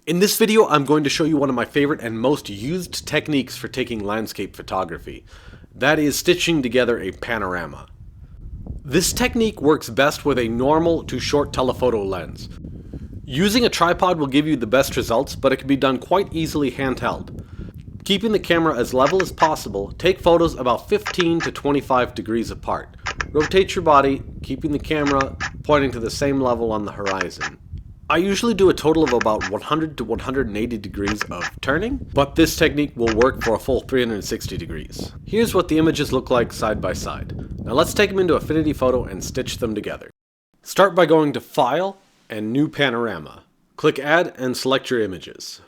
In this video, I'm going to show you one of my favorite and most used techniques for taking landscape photography. That is stitching together a panorama. This technique works best with a normal to short telephoto lens. Using a tripod will give you the best results, but it can be done quite easily handheld. Keeping the camera as level as possible, take photos about 15 to 25 degrees apart. Rotate your body, keeping the camera pointing to the same level on the horizon. I usually do a total of about 100 to 180 degrees of turning, but this technique will work for a full 360 degrees. Here's what the images look like side by side. Now let's take them into Affinity Photo and stitch them together. Start by going to File and New Panorama. Click Add and select your images.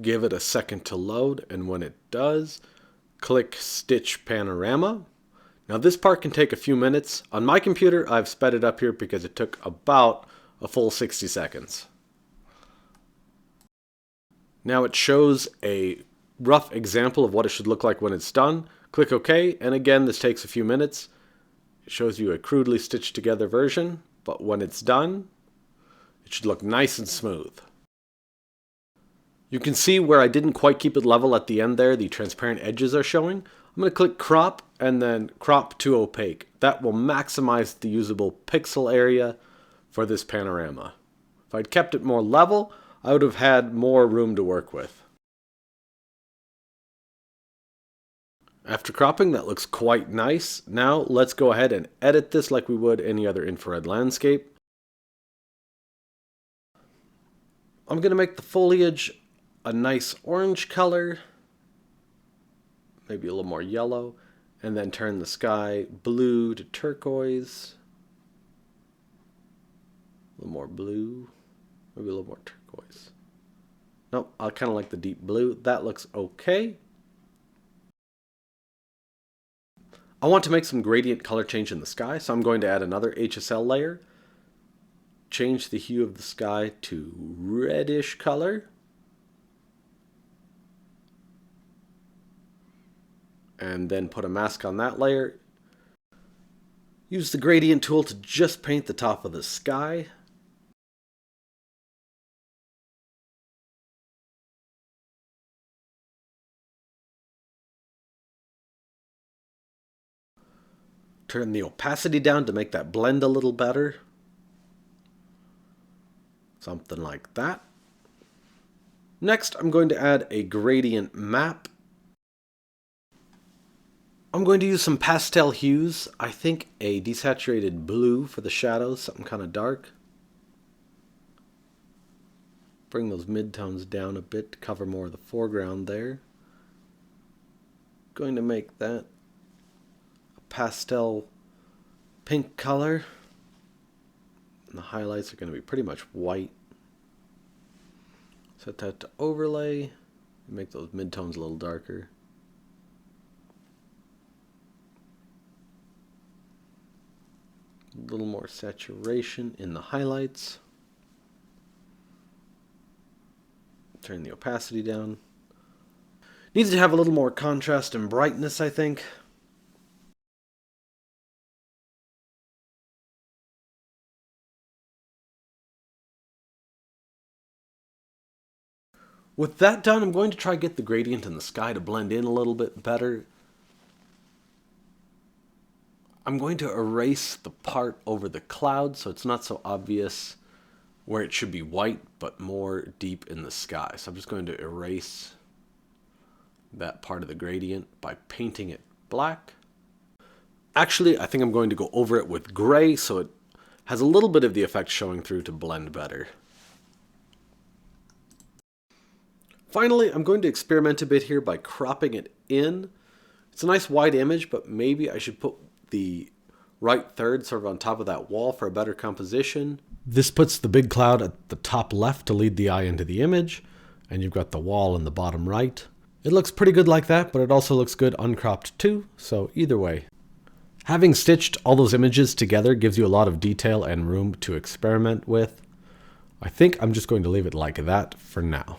Give it a second to load, and when it does, click Stitch Panorama. Now this part can take a few minutes. On my computer, I've sped it up here because it took about a full 60 seconds. Now it shows a rough example of what it should look like when it's done. Click OK, and again this takes a few minutes. It shows you a crudely stitched together version, but when it's done, it should look nice and smooth. You can see where I didn't quite keep it level at the end there, the transparent edges are showing. I'm going to click crop and then crop to opaque. That will maximize the usable pixel area for this panorama. If I'd kept it more level, I would have had more room to work with. After cropping, that looks quite nice. Now let's go ahead and edit this like we would any other infrared landscape. I'm going to make the foliage a nice orange color. Maybe a little more yellow, and then turn the sky blue to turquoise. A little more blue, maybe a little more turquoise. Nope, I kind of like the deep blue. That looks okay. I want to make some gradient color change in the sky, so I'm going to add another HSL layer. Change the hue of the sky to reddish color. And then put a mask on that layer. Use the gradient tool to just paint the top of the sky. Turn the opacity down to make that blend a little better. Something like that. Next, I'm going to add a gradient map. I'm going to use some pastel hues. I think a desaturated blue for the shadows, something kind of dark. Bring those midtones down a bit to cover more of the foreground there. Going to make that a pastel pink color. And the highlights are going to be pretty much white. Set that to overlay. Make those midtones a little darker. A little more saturation in the highlights. Turn the opacity down. Needs to have a little more contrast and brightness, I think. With that done, I'm going to try to get the gradient in the sky to blend in a little bit better. I'm going to erase the part over the cloud so it's not so obvious where it should be white but more deep in the sky. So I'm just going to erase that part of the gradient by painting it black. Actually, I think I'm going to go over it with gray so it has a little bit of the effect showing through to blend better. Finally, I'm going to experiment a bit here by cropping it in. It's a nice wide image, but maybe I should put the right third sort of on top of that wall for a better composition. This puts the big cloud at the top left to lead the eye into the image, and you've got the wall in the bottom right. It looks pretty good like that, but it also looks good uncropped too, so either way. Having stitched all those images together gives you a lot of detail and room to experiment with. I think I'm just going to leave it like that for now.